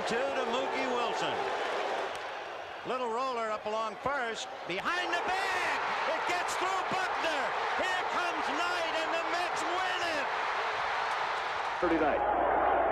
2 to Mookie Wilson. Little roller up along first. Behind the bag. It gets through Buckner. Here comes Knight, and the Mets win it. Pretty nice.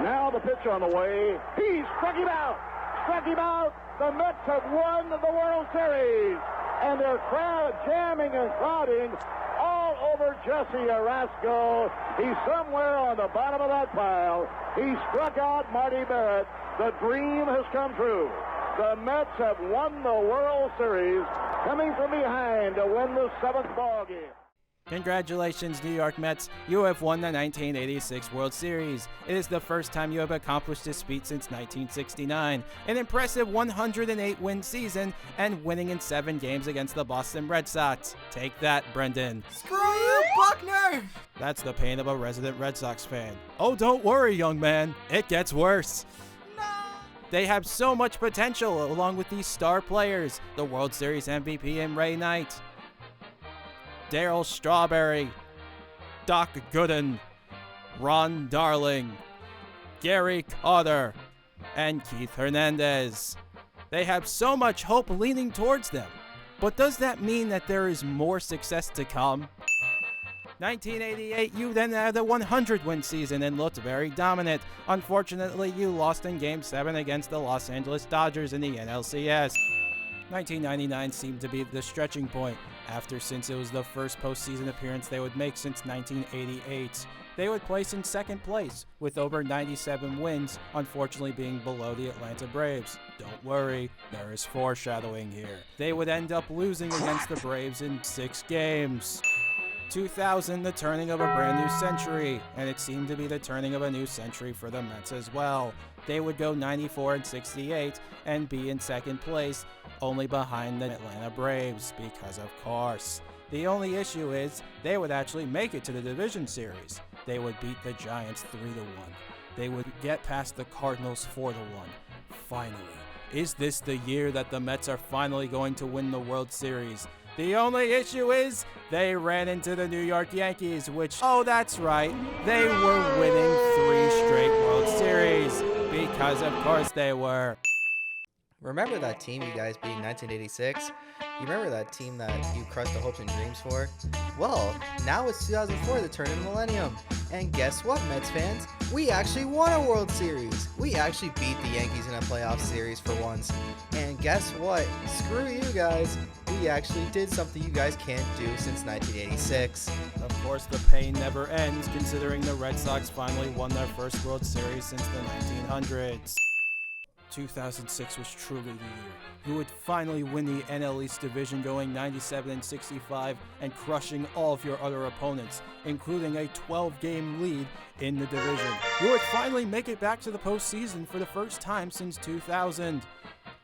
Now the pitch on the way. He struck him out. Struck him out. The Mets have won the World Series. And their crowd jamming and crowding all over Jesse Orasco. He's somewhere on the bottom of that pile. He struck out Marty Barrett. The dream has come true. The Mets have won the World Series, coming from behind to win the 7th ball game. Congratulations, New York Mets. You have won the 1986 World Series. It is the first time you have accomplished this feat since 1969. An impressive 108-win season and winning in 7 games against the Boston Red Sox. Take that, Brendan. Screw you, Buckner! That's the pain of a resident Red Sox fan. Oh, don't worry, young man. It gets worse. They have so much potential along with these star players. The World Series MVP in Ray Knight, Darryl Strawberry, Doc Gooden, Ron Darling, Gary Carter, and Keith Hernandez. They have so much hope leaning towards them. But does that mean that there is more success to come? 1988, you then had a 100-win season and looked very dominant. Unfortunately, you lost in Game 7 against the Los Angeles Dodgers in the NLCS. 1999 seemed to be the stretching point, since it was the first postseason appearance they would make since 1988. They would place in second place with over 97 wins, unfortunately being below the Atlanta Braves. Don't worry, there is foreshadowing here. They would end up losing against the Braves in 6 games. 2000, the turning of a brand new century, and it seemed to be the turning of a new century for the Mets as well. They would go 94-68 and be in second place, only behind the Atlanta Braves, because of course. The only issue is they would actually make it to the division series. They would beat the Giants 3-1. They would get past the Cardinals 4-1. Finally, is this the year that the Mets are finally going to win the World Series? The only issue is they ran into the New York Yankees, which, oh, that's right, they were winning 3 straight World Series, because of course they were. Remember that team you guys beat in 1986? You remember that team that you crushed the hopes and dreams for? Well, now it's 2004, the turn of the millennium. And guess what, Mets fans? We actually won a World Series. We actually beat the Yankees in a playoff series for once. And guess what? Screw you guys. We actually did something you guys can't do since 1986. Of course, the pain never ends, considering the Red Sox finally won their first World Series since the 1900s. 2006 was truly the year. You would finally win the NL East division, going 97-65 and crushing all of your other opponents, including a 12-game lead in the division. You would finally make it back to the postseason for the first time since 2000.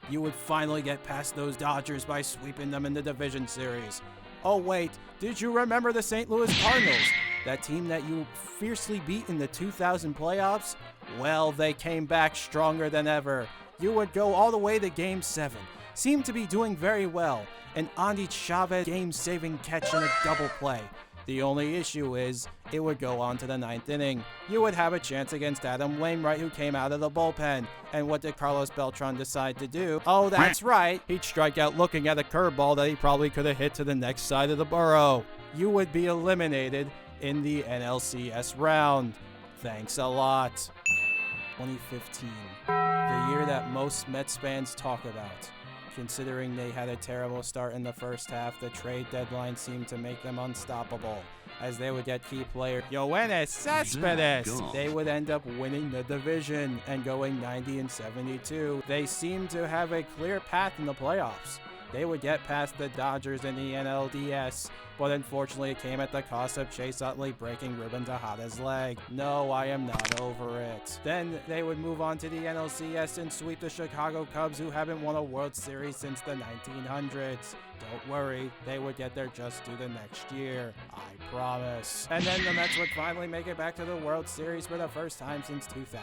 You would finally get past those Dodgers by sweeping them in the division series. Oh wait, did you remember the St. Louis Cardinals? That team that you fiercely beat in the 2000 playoffs? Well, they came back stronger than ever. You would go all the way to Game 7. Seemed to be doing very well. An Andy Chavez game-saving catch in a double play. The only issue is, it would go on to the 9th inning. You would have a chance against Adam Wainwright, who came out of the bullpen. And what did Carlos Beltran decide to do? Oh, that's right. He'd strike out looking at a curveball that he probably could have hit to the next side of the burrow. You would be eliminated in the NLCS round. Thanks a lot. 2015, the year that most Mets fans talk about. Considering they had a terrible start in the first half, the trade deadline seemed to make them unstoppable, as they would get key player Yoenis Cespedes. They would end up winning the division and going 90-72. They seemed to have a clear path in the playoffs. They would get past the Dodgers in the NLDS, but unfortunately it came at the cost of Chase Utley breaking Ruben Tejada's leg. No, I am not over it. Then they would move on to the NLCS and sweep the Chicago Cubs, who haven't won a World Series since the 1900s. Don't worry, they would get there just due the next year. I promise. And then the Mets would finally make it back to the World Series for the first time since 2000.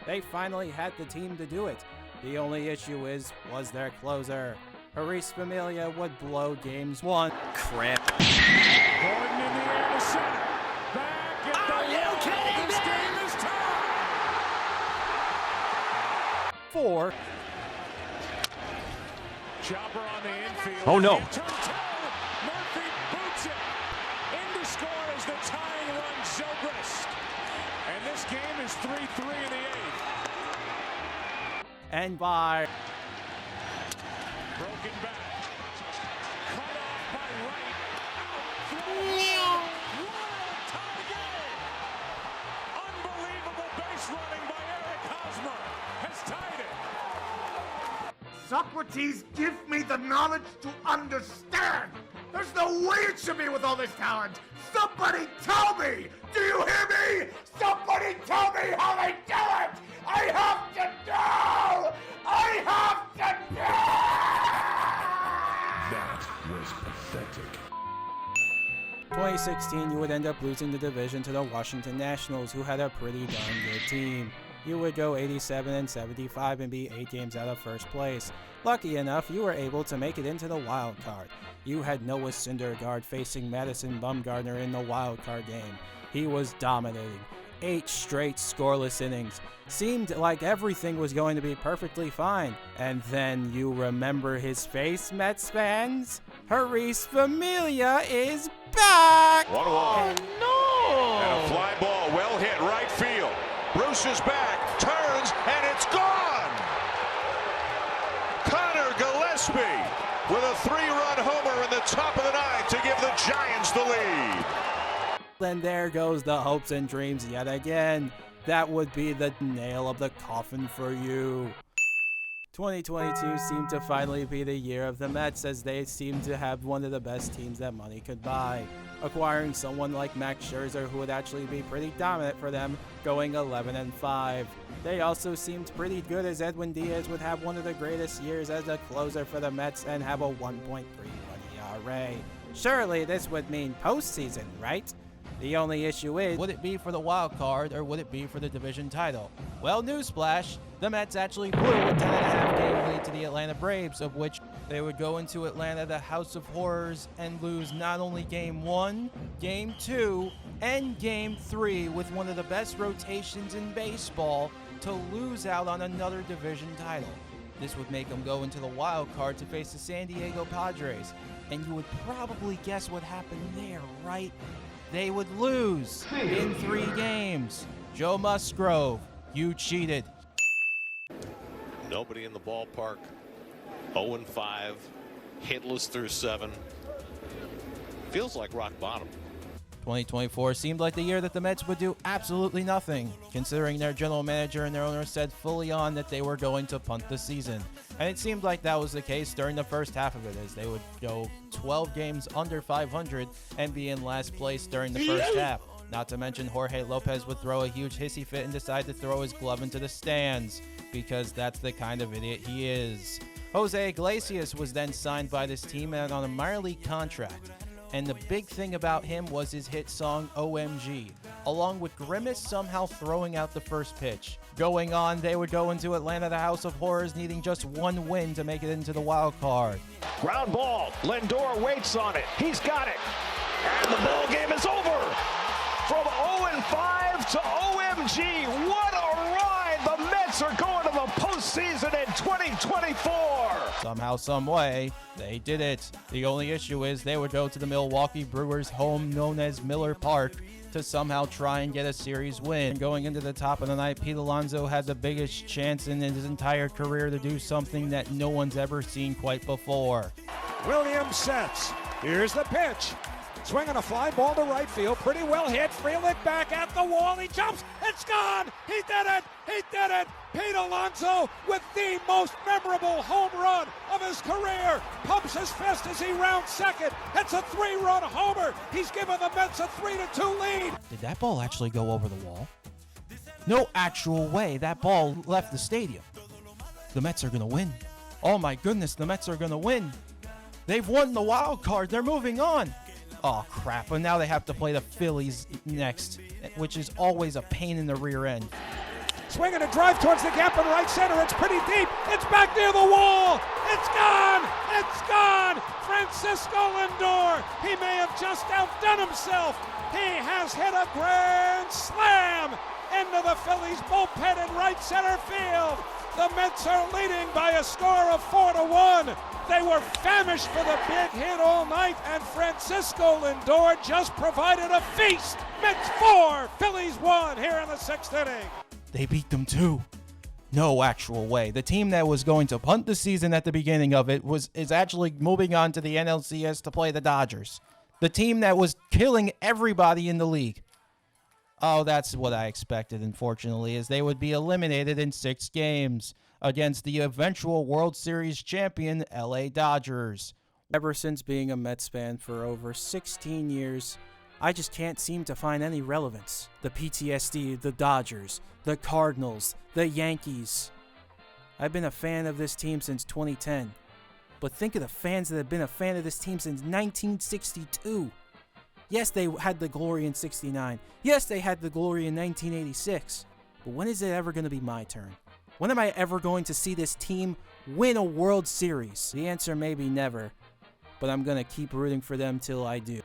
They finally had the team to do it. The only issue was their closer. Haris Familia would blow games 1. Crap. Gordon in the air to center. Back at the wall. This game is tied. 4. Chopper on the infield. Oh, no. Murphy boots it. In to score is the tying run, Zobrist. And this game is 3-3 in the 8th. And by Broken back. Cut off by Wright. Out through. Wild tie game. Unbelievable base running by Eric Hosmer has tied it. Socrates, give me the knowledge to understand. There's no way it should be with all this talent. Somebody tell me. Do you hear me? Somebody tell me how they do it. I have to know. I have to know. That was pathetic. 2016, you would end up losing the division to the Washington Nationals, who had a pretty darn good team. You would go 87-75 and be 8 games out of first place. Lucky enough, you were able to make it into the wild card. You had Noah Syndergaard facing Madison Bumgarner in the wild card game. He was dominating. 8 straight scoreless innings. Seemed like everything was going to be perfectly fine. And then you remember his face, Mets fans? Haris Familia is back! 1-1. No! And a fly ball, well hit, right field. Bruce is back, turns, and it's gone! Connor Gillespie with a 3-run homer in the top of the 9th to give the Giants the lead. And there goes the hopes and dreams yet again. That would be the nail of the coffin for you. 2022 seemed to finally be the year of the Mets, as they seemed to have one of the best teams that money could buy. Acquiring someone like Max Scherzer, who would actually be pretty dominant for them, going 11-5. They also seemed pretty good, as Edwin Diaz would have one of the greatest years as a closer for the Mets and have a 1.31 ERA. Surely this would mean postseason, right? The only issue is, would it be for the wild card or would it be for the division title? Well, newsflash, the Mets actually blew a 10.5 game lead to the Atlanta Braves, of which they would go into Atlanta, the House of Horrors, and lose not only Game 1, Game 2, and Game 3 with one of the best rotations in baseball to lose out on another division title. This would make them go into the wild card to face the San Diego Padres. And you would probably guess what happened there, right? They would lose in 3 games. Joe Musgrove, you cheated. Nobody in the ballpark. 0-5. Hitless through 7. Feels like rock bottom. 2024 seemed like the year that the Mets would do absolutely nothing, considering their general manager and their owner said fully on that they were going to punt the season. And it seemed like that was the case during the first half of it, as they would go 12 games under 500 and be in last place during the first half. Not to mention Jorge Lopez would throw a huge hissy fit and decide to throw his glove into the stands, because that's the kind of idiot he is. Jose Iglesias was then signed by this team and on a minor league contract. And the big thing about him was his hit song OMG, along with Grimace somehow throwing out the first pitch. Going on, they would go into Atlanta, the House of Horrors, needing just 1 win to make it into the wild card. Ground ball. Lindor waits on it. He's got it. And the ball game is over. From 0-5 to OMG. What a ride. The Mets are going to the postseason in 2024. Somehow, some way, they did it. The only issue is they would go to the Milwaukee Brewers' home known as Miller Park to somehow try and get a series win. Going into the top of the night, Pete Alonso had the biggest chance in his entire career to do something that no one's ever seen quite before. Williams sets. Here's the pitch. Swinging a fly ball to right field. Pretty well hit. Frelick back at the wall. He jumps. It's gone. He did it. He did it. Pete Alonso with the most memorable home run of his career. Pumps his fist as he rounds second. It's a 3-run homer. He's given the Mets a 3-2 lead. Did that ball actually go over the wall? No actual way that ball left the stadium. The Mets are going to win. Oh my goodness, the Mets are going to win. They've won the wild card. They're moving on. Oh, crap. And now they have to play the Phillies next, which is always a pain in the rear end. Swinging a drive towards the gap in right center. It's pretty deep. It's back near the wall. It's gone. It's gone. Francisco Lindor. He may have just outdone himself. He has hit a grand slam into the Phillies bullpen in right center field. The The Mets are leading by a score of 4-1. They were famished for the big hit all night, and Francisco Lindor just provided a feast. Mets 4, Phillies 1 here in the 6th inning. They beat them too. No actual way. The team that was going to punt the season at the beginning of it is actually moving on to the NLCS to play the Dodgers. The team that was killing everybody in the league. Oh, that's what I expected, unfortunately, is they would be eliminated in 6 games against the eventual World Series champion LA Dodgers. Ever since being a Mets fan for over 16 years, I just can't seem to find any relevance. The PTSD, the Dodgers, the Cardinals, the Yankees. I've been a fan of this team since 2010. But think of the fans that have been a fan of this team since 1962. Yes, they had the glory in 69. Yes, they had the glory in 1986. But when is it ever going to be my turn? When am I ever going to see this team win a World Series? The answer may be never. But I'm going to keep rooting for them till I do.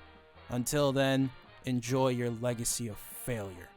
Until then, enjoy your legacy of failure.